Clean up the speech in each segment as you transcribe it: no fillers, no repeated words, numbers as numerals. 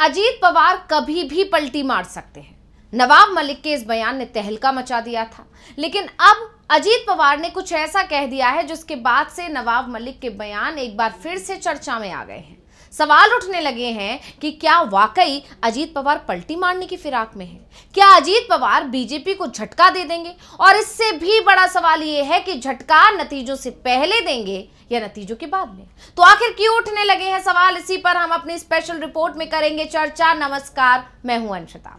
अजीत पवार कभी भी पलटी मार सकते हैं। नवाब मलिक के इस बयान ने तहलका मचा दिया था, लेकिन अब अजीत पवार ने कुछ ऐसा कह दिया है जिसके बाद से नवाब मलिक के बयान एक बार फिर से चर्चा में आ गए हैं। सवाल उठने लगे हैं कि क्या वाकई अजीत पवार पलटी मारने की फिराक में है? क्या अजीत पवार बीजेपी को झटका दे देंगे? और इससे भी बड़ा सवाल यह है कि झटका नतीजों से पहले देंगे या नतीजों के बाद में? तो आखिर क्यों उठने लगे हैं सवाल, इसी पर हम अपनी स्पेशल रिपोर्ट में करेंगे चर्चा। नमस्कार, मैं हूं अंशिता।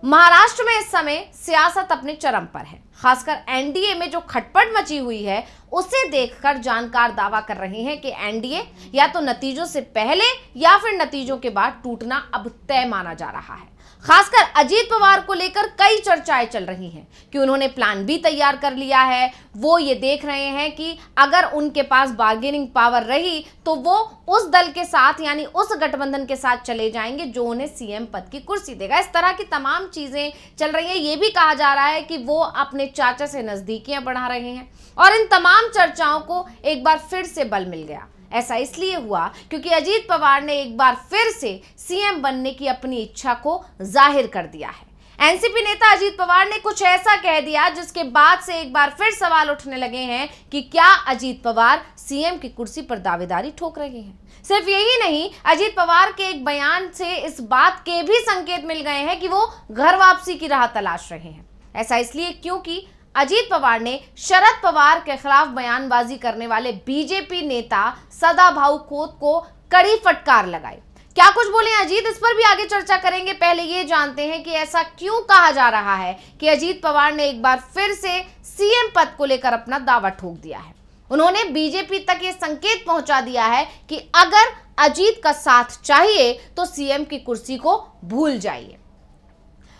महाराष्ट्र में इस समय सियासत अपने चरम पर है। खासकर एनडीए में जो खटपट मची हुई है उसे देखकर जानकार दावा कर रहे हैं कि एनडीए या तो नतीजों से पहले या फिर नतीजों के बाद टूटना अब तय माना जा रहा है। खासकर अजीत पवार को लेकर कई चर्चाएं चल रही हैं कि उन्होंने प्लान बी तैयार कर लिया है। वो ये देख रहे हैं कि अगर उनके पास बार्गेनिंग पावर रही तो वो उस दल के साथ यानी उस गठबंधन के साथ चले जाएंगे जो उन्हें सीएम पद की कुर्सी देगा। इस तरह की तमाम चीजें चल रही हैं। ये भी कहा जा रहा है कि वो अपने चाचा से नजदीकियां बढ़ा रहे हैं और इन तमाम चर्चाओं को एक बार फिर से बल मिल गया। ऐसा इसलिए हुआ क्योंकि अजीत पवार ने एक बार फिर से सीएम बनने की अपनी इच्छा को जाहिर कर दिया है। एनसीपी नेता अजीत पवार ने कुछ ऐसा कह दिया जिसके बाद से एक बार फिर सवाल उठने लगे हैं कि क्या अजीत पवार सीएम की कुर्सी पर दावेदारी ठोक रहे हैं? सिर्फ यही नहीं, अजीत पवार के एक बयान से इस बात के भी संकेत मिल गए हैं कि वो घर वापसी की राह तलाश रहे हैं। ऐसा इसलिए क्योंकि अजीत पवार ने शरद पवार के खिलाफ बयानबाजी करने वाले बीजेपी नेता सदाभाऊ खोत को कड़ी फटकार लगाई। क्या कुछ बोले अजीत, इस पर भी आगे चर्चा करेंगे। पहले ये जानते हैं कि ऐसा क्यों कहा जा रहा है कि अजीत पवार ने एक बार फिर से सीएम पद को लेकर अपना दावा ठोक दिया है। उन्होंने बीजेपी तक ये संकेत पहुंचा दिया है कि अगर अजीत का साथ चाहिए तो सीएम की कुर्सी को भूल जाइए।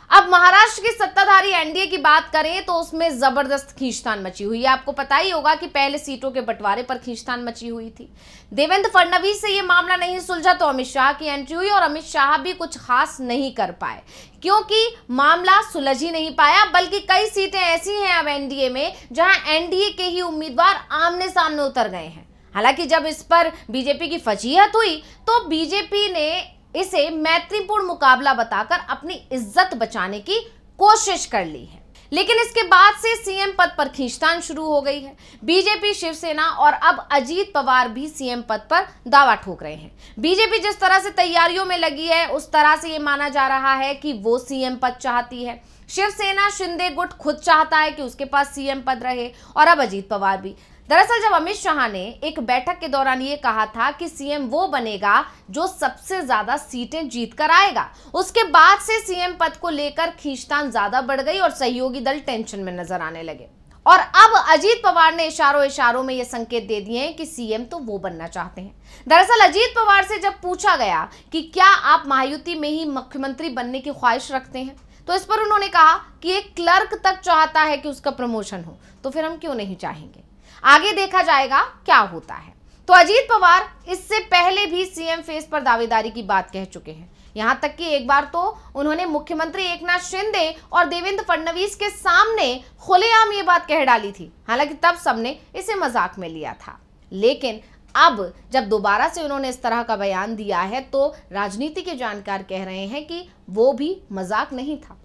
अब महाराष्ट्र की सत्ताधारी एनडीए की बात करें तो उसमें जबरदस्त खींचतान मची हुई है। आपको पता ही होगा कि पहले सीटों के बंटवारे पर खींचतान मची हुई थी। देवेंद्र फडणवीस से यह मामला नहीं सुलझा तो अमित शाह की एंट्री हुई और अमित शाह भी कुछ खास नहीं कर पाए क्योंकि मामला सुलझ ही नहीं पाया। बल्कि कई सीटें ऐसी हैं अब एनडीए में जहां एनडीए के ही उम्मीदवार आमने सामने उतर गए हैं। हालांकि जब इस पर बीजेपी की फजीहत हुई तो बीजेपी ने इसे मैत्रीपूर्ण मुकाबला बताकर अपनी इज्जत बचाने की कोशिश कर ली है, लेकिन इसके बाद से सीएम पद पर खींचतान शुरू हो गई है। बीजेपी, शिवसेना और अब अजीत पवार भी सीएम पद पर दावा ठोक रहे हैं। बीजेपी जिस तरह से तैयारियों में लगी है उस तरह से ये माना जा रहा है कि वो सीएम पद चाहती है। शिवसेना शिंदे गुट खुद चाहता है कि उसके पास सीएम पद रहे और अब अजीत पवार भी। दरअसल जब अमित शाह ने एक बैठक के दौरान ये कहा था कि सीएम वो बनेगा जो सबसे ज्यादा सीटें जीत कर आएगा, उसके बाद से सीएम पद को लेकर खींचतान ज्यादा बढ़ गई और सहयोगी दल टेंशन में नजर आने लगे। और अब अजीत पवार ने इशारों में ये संकेत दे दिए हैं कि सीएम तो वो बनना चाहते हैं। दरअसल अजीत पवार से जब पूछा गया कि क्या आप महायुति में ही मुख्यमंत्री बनने की ख्वाहिश रखते हैं तो इस पर उन्होंने कहा कि एक क्लर्क तक चाहता है कि उसका प्रमोशन हो, तो फिर हम क्यों नहीं चाहेंगे। आगे देखा जाएगा क्या होता है। तो अजीत पवार इससे पहले भी सीएम फेस पर दावेदारी की बात कह चुके हैं। यहां तक कि एक बार तो उन्होंने मुख्यमंत्री एकनाथ शिंदे और देवेंद्र फडणवीस के सामने खुलेआम ये बात कह डाली थी। हालांकि तब सबने इसे मजाक में लिया था, लेकिन अब जब दोबारा से उन्होंने इस तरह का बयान दिया है तो राजनीति के जानकार कह रहे हैं कि वो भी मजाक नहीं था।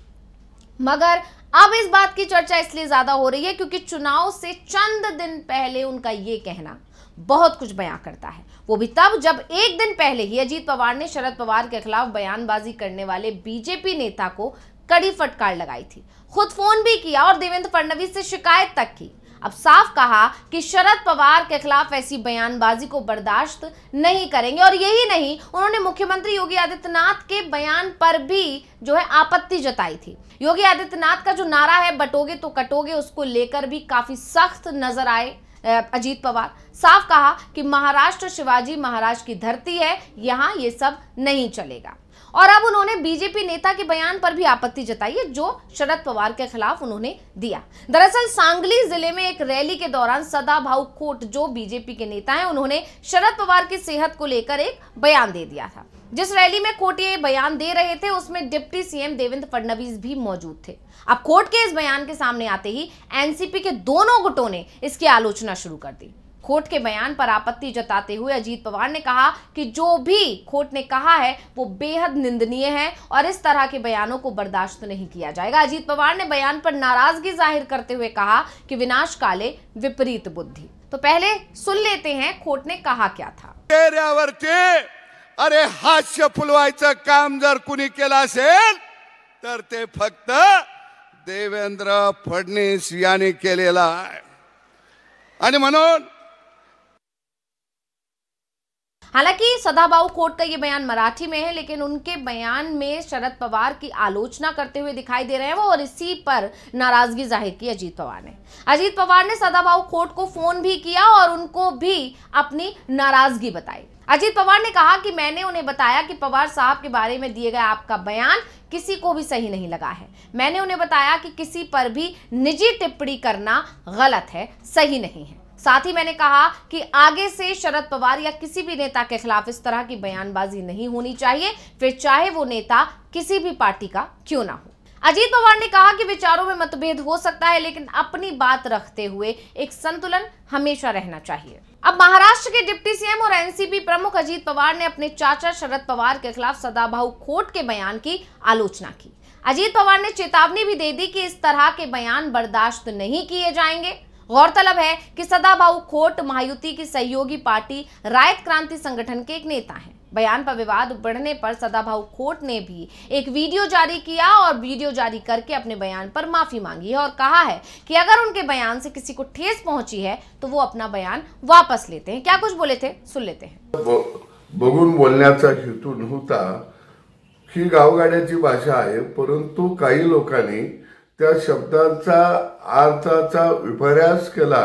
मगर अब इस बात की चर्चा इसलिए ज्यादा हो रही है क्योंकि चुनाव से चंद दिन पहले उनका ये कहना बहुत कुछ बयां करता है। वो भी तब जब एक दिन पहले ही अजीत पवार ने शरद पवार के खिलाफ बयानबाजी करने वाले बीजेपी नेता को कड़ी फटकार लगाई थी। खुद फोन भी किया और देवेंद्र फडणवीस से शिकायत तक की। अब साफ कहा कि शरद पवार के खिलाफ ऐसी बयानबाजी को बर्दाश्त नहीं करेंगे। और यही नहीं, उन्होंने मुख्यमंत्री योगी आदित्यनाथ के बयान पर भी जो है आपत्ति जताई थी। योगी आदित्यनाथ का जो नारा है बटोगे तो कटोगे, उसको लेकर भी काफी सख्त नजर आए अजीत पवार। साफ कहा कि महाराष्ट्र शिवाजी महाराज की धरती है, यहाँ ये सब नहीं चलेगा। और अब उन्होंने बीजेपी नेता के बयान पर भी आपत्ति जताई है जो शरद पवार के खिलाफ उन्होंने दिया। दरअसल सांगली जिले में एक रैली के दौरान सदाभाऊ खोत जो बीजेपी के नेता हैं, उन्होंने शरद पवार की सेहत को लेकर एक बयान दे दिया था। जिस रैली में खोट ये बयान दे रहे थे उसमें डिप्टी सीएम देवेंद्र फडणवीस भी मौजूद थे। अब खोट के इस बयान के सामने आते ही एनसीपी के दोनों गुटों ने इसकी आलोचना शुरू कर दी। खोट के बयान पर आपत्ति जताते हुए अजीत पवार ने कहा कि जो भी खोट ने कहा है वो बेहद निंदनीय है और इस तरह के बयानों को बर्दाश्त नहीं किया जाएगा। अजीत पवार ने बयान पर नाराजगी जाहिर करते हुए कहा कि विनाश काले विपरीत बुद्धि। तो पहले सुन लेते हैं खोट ने कहा क्या था। अरे हास्य फुलवायचं काम जर कुणी केलं असेल तर ते फक्त देवेंद्र फडणवीस यांनी केलेला आहे आणि म्हणून हालांकि सदाभाऊ खोट का ये बयान मराठी में है, लेकिन उनके बयान में शरद पवार की आलोचना करते हुए दिखाई दे रहे हैं वो, और इसी पर नाराजगी जाहिर की अजीत पवार ने सदाभाऊ खोट को फोन भी किया और उनको भी अपनी नाराजगी बताई। अजीत पवार ने कहा कि मैंने उन्हें बताया कि पवार साहब के बारे में दिए गए आपका बयान किसी को भी सही नहीं लगा है। मैंने उन्हें बताया कि किसी पर भी निजी टिप्पणी करना गलत है, सही नहीं है। साथ ही मैंने कहा कि आगे से शरद पवार या किसी भी नेता के खिलाफ इस तरह की बयानबाजी नहीं होनी चाहिए, फिर चाहे वो नेता किसी भी पार्टी का क्यों ना हो। अजीत पवार ने कहा कि विचारों में मतभेद हो सकता है, लेकिन अपनी बात रखते हुए एक संतुलन हमेशा रहना चाहिए। अब महाराष्ट्र के डिप्टी सीएम और एनसीपी प्रमुख अजीत पवार ने अपने चाचा शरद पवार के खिलाफ सदाभाऊ खोट के बयान की आलोचना की। अजीत पवार ने चेतावनी भी दे दी कि इस तरह के बयान बर्दाश्त नहीं किए जाएंगे। गौरतलब है कि सदाभाऊ खोट महायुति की सहयोगी पार्टी रायत क्रांति संगठन के एक नेता हैं। बयान पर विवाद बढ़ने पर सदाभाऊ खोट ने भी एक वीडियो जारी किया और वीडियो जारी करके अपने बयान पर माफी मांगी है और कहा है कि अगर उनके बयान से किसी को ठेस पहुंची है तो वो अपना बयान वापस लेते हैं। क्या कुछ बोले थे, सुन लेते हैं। बघून बोलण्याचा हेतू नव्हता। ही गावगाड्याची भाषा आहे, परंतु काही लोकांनी त्या शब्दांचा अर्थाचा विपर्यास केला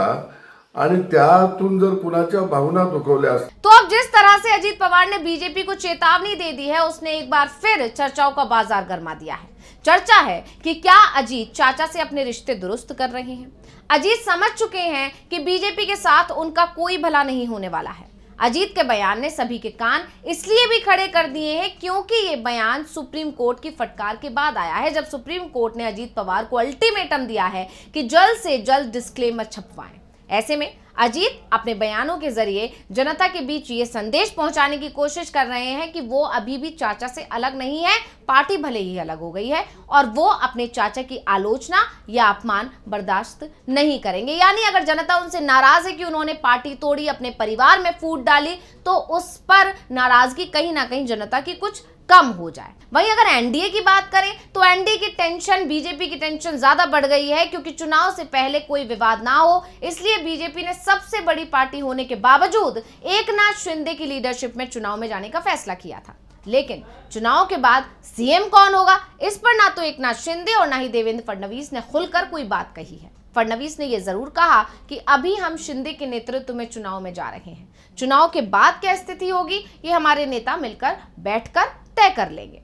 आणि त्यातून जर कुणाच्या भावना दुखवल्या। तो अब जिस तरह से अजीत पवार ने बीजेपी को चेतावनी दे दी है, उसने एक बार फिर चर्चाओं का बाजार गरमा दिया है। चर्चा है कि क्या अजीत चाचा से अपने रिश्ते दुरुस्त कर रहे हैं। अजीत समझ चुके हैं कि बीजेपी के साथ उनका कोई भला नहीं होने वाला है। अजीत के बयान ने सभी के कान इसलिए भी खड़े कर दिए हैं क्योंकि ये बयान सुप्रीम कोर्ट की फटकार के बाद आया है, जब सुप्रीम कोर्ट ने अजीत पवार को अल्टीमेटम दिया है कि जल्द से जल्द डिस्क्लेमर छपवाएं। ऐसे में अजीत अपने बयानों के जरिए जनता के बीच ये संदेश पहुंचाने की कोशिश कर रहे हैं कि वो अभी भी चाचा से अलग नहीं है, पार्टी भले ही अलग हो गई है और वो अपने चाचा की आलोचना या अपमान बर्दाश्त नहीं करेंगे। यानी अगर जनता उनसे नाराज है कि उन्होंने पार्टी तोड़ी, अपने परिवार में फूट डाली, तो उस पर नाराजगी कहीं ना कहीं जनता की कुछ कम हो जाए। वहीं अगर एनडीए की बात करें तो एनडीए की टेंशन, बीजेपी की टेंशन ज्यादा बढ़ गई है क्योंकि चुनाव से पहले कोई विवाद ना हो, इसलिए बीजेपी ने सबसे बड़ी पार्टी होने के बावजूद एकनाथ शिंदे की लीडरशिप में चुनाव में जाने का फैसला किया था। लेकिन चुनाव के बाद सीएम कौन होगा, इस पर ना तो एकनाथ शिंदे और ना ही देवेंद्र फडणवीस ने खुलकर कोई बात कही है। फडणवीस ने यह जरूर कहा कि अभी हम शिंदे के नेतृत्व में चुनाव में जा रहे हैं, चुनाव के बाद क्या स्थिति होगी ये हमारे नेता मिलकर बैठकर तय कर लेंगे।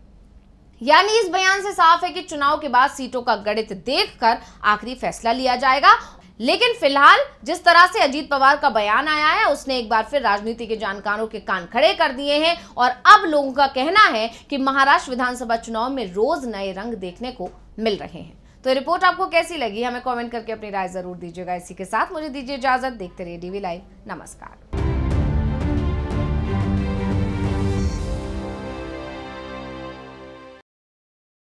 यानी इस बयान से साफ है कि चुनाव के बाद सीटों का गणित देखकर आखिरी फैसला लिया जाएगा। लेकिन फिलहाल जिस तरह से अजीत पवार का बयान आया है, उसने एक बार फिर राजनीति के जानकारों के कान खड़े कर दिए हैं और अब लोगों का कहना है कि महाराष्ट्र विधानसभा चुनाव में रोज नए रंग देखने को मिल रहे हैं। तो रिपोर्ट आपको कैसी लगी, हमें कमेंट करके अपनी राय जरूर दीजिएगा। इसी के साथ मुझे दीजिए इजाजत। देखते रहिए डीवी लाइव। नमस्कार।